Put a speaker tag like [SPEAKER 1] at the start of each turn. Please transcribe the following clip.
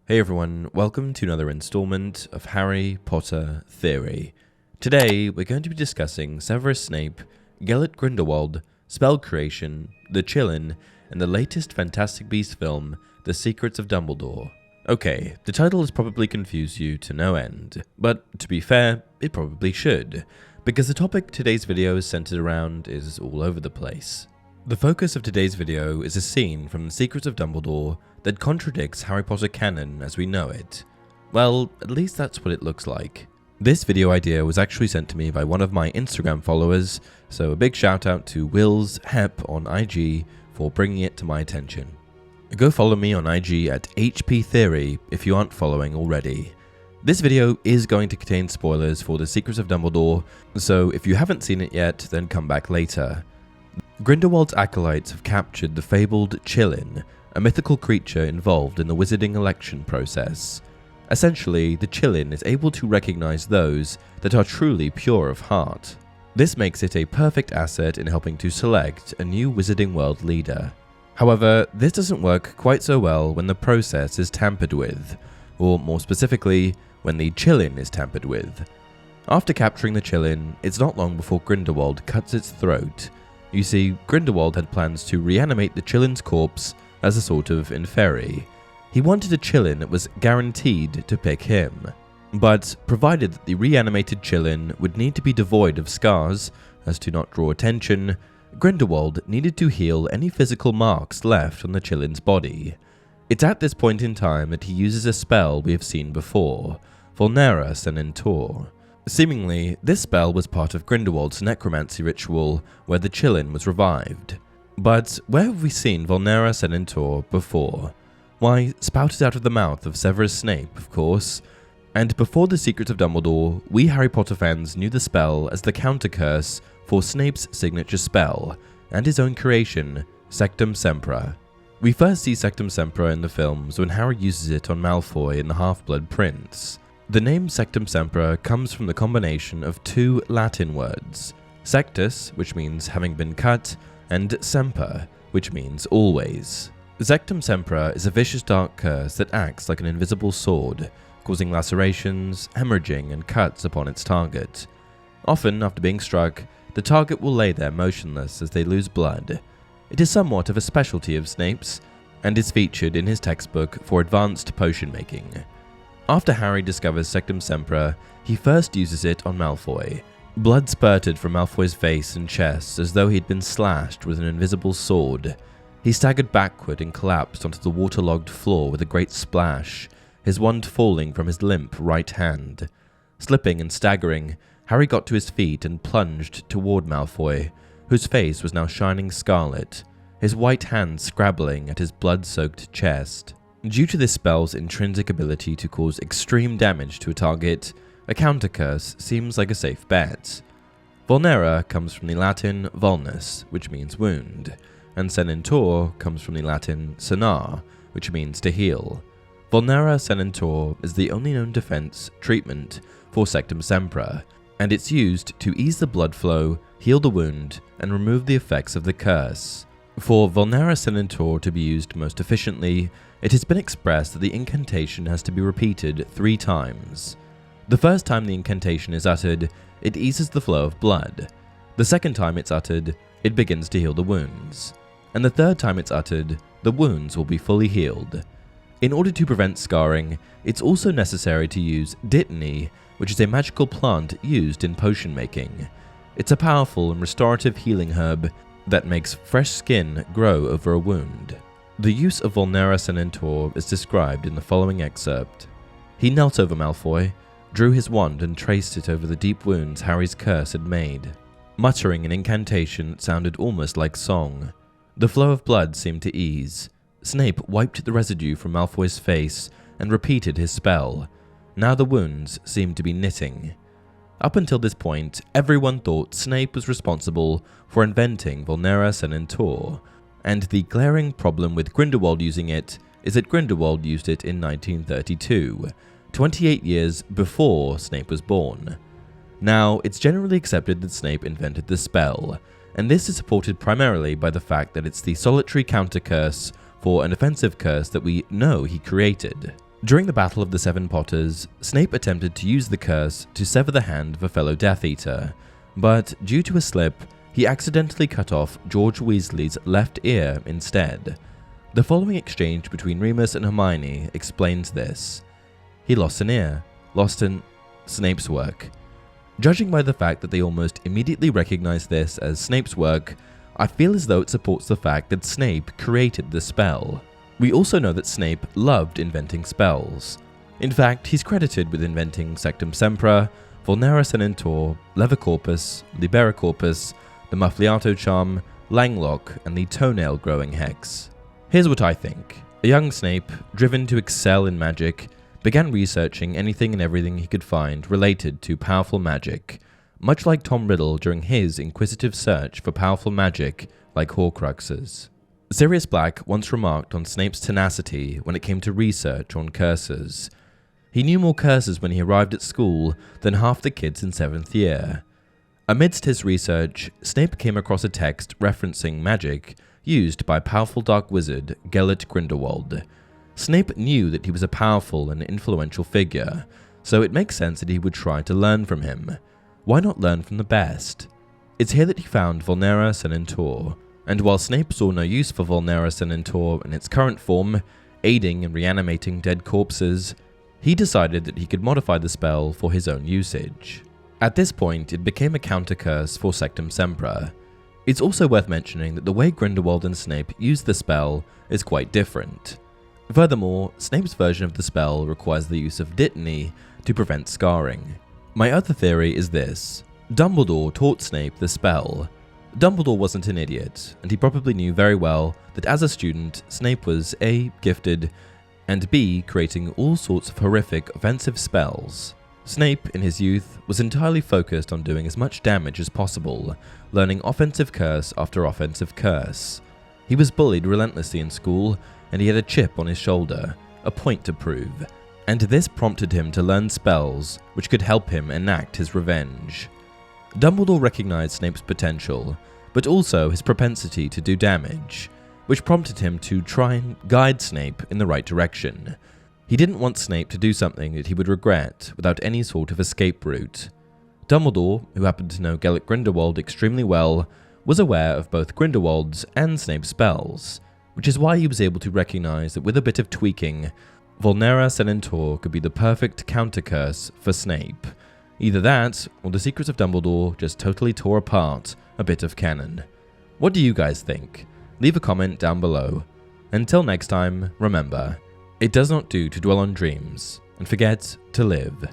[SPEAKER 1] Hey everyone, welcome to another installment of Harry Potter Theory. Today, we're going to be discussing Severus Snape, Gellert Grindelwald, spell creation, the Qilin, and the latest Fantastic Beasts film, The Secrets of Dumbledore. Okay, the title has probably confused you to no end, but to be fair, it probably should, because the topic today's video is centered around is all over the place. The focus of today's video is a scene from The Secrets of Dumbledore that contradicts Harry Potter canon as we know it. Well, at least that's what it looks like. This video idea was actually sent to me by one of my Instagram followers, so a big shout out to Wills Hep on IG for bringing it to my attention. Go follow me on IG at HP Theory if you aren't following already. This video is going to contain spoilers for The Secrets of Dumbledore, so if you haven't seen it yet, then come back later. Grindelwald's acolytes have captured the fabled Qilin, a mythical creature involved in the wizarding election process. Essentially, the Qilin is able to recognize those that are truly pure of heart. This makes it a perfect asset in helping to select a new wizarding world leader. However, this doesn't work quite so well when the process is tampered with, or more specifically, when the Qilin is tampered with. After capturing the Qilin, it's not long before Grindelwald cuts its throat. You see, Grindelwald had plans to reanimate the Qilin's corpse as a sort of inferi. He wanted a Qilin that was guaranteed to pick him. But provided that the reanimated Qilin would need to be devoid of scars, as to not draw attention, Grindelwald needed to heal any physical marks left on the Qilin's body. It's at this point in time that he uses a spell we have seen before, Vulnera Sedentur. Seemingly, this spell was part of Grindelwald's necromancy ritual where the Qilin was revived. But where have we seen Vulnera Sedentur before? Why, spouted out of the mouth of Severus Snape, of course. And before The Secrets of Dumbledore, we Harry Potter fans knew the spell as the counter-curse for Snape's signature spell, and his own creation, Sectum Sempra. We first see Sectum Sempra in the films when Harry uses it on Malfoy in The Half-Blood Prince. The name Sectum Sempra comes from the combination of two Latin words, sectus, which means having been cut, and semper, which means always. Sectum Sempra is a vicious dark curse that acts like an invisible sword, causing lacerations, hemorrhaging, and cuts upon its target. Often, after being struck, the target will lay there motionless as they lose blood. It is somewhat of a specialty of Snape's, and is featured in his textbook for advanced potion making. After Harry discovers Sectum Sempra, he first uses it on Malfoy. Blood spurted from Malfoy's face and chest as though he'd been slashed with an invisible sword. He staggered backward and collapsed onto the waterlogged floor with a great splash, his wand falling from his limp right hand. Slipping and staggering, Harry got to his feet and plunged toward Malfoy, whose face was now shining scarlet, his white hand scrabbling at his blood-soaked chest. Due to this spell's intrinsic ability to cause extreme damage to a target, a counter-curse seems like a safe bet. Vulnera comes from the Latin vulnus, which means wound, and Sedentur comes from the Latin senar, which means to heal. Vulnera Sedentur is the only known defense treatment for Sectum Sempra, and it's used to ease the blood flow, heal the wound, and remove the effects of the curse. For Vulnera Sedentur to be used most efficiently, it has been expressed that the incantation has to be repeated 3 times. The first time the incantation is uttered, it eases the flow of blood. The second time it's uttered, it begins to heal the wounds. And the third time it's uttered, the wounds will be fully healed. In order to prevent scarring, it's also necessary to use Dittany, which is a magical plant used in potion making. It's a powerful and restorative healing herb that makes fresh skin grow over a wound. The use of Vulnera Sedentur is described in the following excerpt. He knelt over Malfoy, drew his wand and traced it over the deep wounds Harry's curse had made. Muttering an incantation that sounded almost like song, the flow of blood seemed to ease. Snape wiped the residue from Malfoy's face and repeated his spell. Now the wounds seemed to be knitting. Up until this point, everyone thought Snape was responsible for inventing Vulnera Sedentur, and the glaring problem with Grindelwald using it is that Grindelwald used it in 1932, 28 years before Snape was born. Now, it's generally accepted that Snape invented the spell, and this is supported primarily by the fact that it's the solitary counter curse for an offensive curse that we know he created. During the Battle of the Seven Potters, Snape attempted to use the curse to sever the hand of a fellow Death Eater, but due to a slip, he accidentally cut off George Weasley's left ear instead. The following exchange between Remus and Hermione explains this. He lost an ear, lost in Snape's work. Judging by the fact that they almost immediately recognize this as Snape's work, I feel as though it supports the fact that Snape created the spell. We also know that Snape loved inventing spells. In fact, he's credited with inventing Sectum Sempra, Vulnera Sedentur, Levicorpus, Liberacorpus, the Muffliato Charm, Langlock, and the Toenail Growing Hex. Here's what I think. A young Snape, driven to excel in magic, began researching anything and everything he could find related to powerful magic, much like Tom Riddle during his inquisitive search for powerful magic like Horcruxes. Sirius Black once remarked on Snape's tenacity when it came to research on curses. He knew more curses when he arrived at school than half the kids in 7th year. Amidst his research, Snape came across a text referencing magic used by powerful dark wizard Gellert Grindelwald. Snape knew that he was a powerful and influential figure, so it makes sense that he would try to learn from him. Why not learn from the best? It's here that he found Vulnera Sedentur, and while Snape saw no use for Vulnera Sedentur in its current form, aiding in reanimating dead corpses, he decided that he could modify the spell for his own usage. At this point, it became a counter-curse for Sectum Sempra. It's also worth mentioning that the way Grindelwald and Snape use the spell is quite different. Furthermore, Snape's version of the spell requires the use of dittany to prevent scarring. My other theory is this. Dumbledore taught Snape the spell. Dumbledore wasn't an idiot, and he probably knew very well that as a student, Snape was A. gifted, and B. creating all sorts of horrific offensive spells. Snape, in his youth, was entirely focused on doing as much damage as possible, learning offensive curse after offensive curse. He was bullied relentlessly in school, and he had a chip on his shoulder, a point to prove, and this prompted him to learn spells which could help him enact his revenge. Dumbledore recognized Snape's potential, but also his propensity to do damage, which prompted him to try and guide Snape in the right direction. He didn't want Snape to do something that he would regret without any sort of escape route. Dumbledore, who happened to know Gellert Grindelwald extremely well, was aware of both Grindelwald's and Snape's spells, which is why he was able to recognize that with a bit of tweaking, Vulnera Sedentur could be the perfect counter-curse for Snape. Either that, or the Secrets of Dumbledore just totally tore apart a bit of canon. What do you guys think? Leave a comment down below. Until next time, remember, it does not do to dwell on dreams, and forget to live.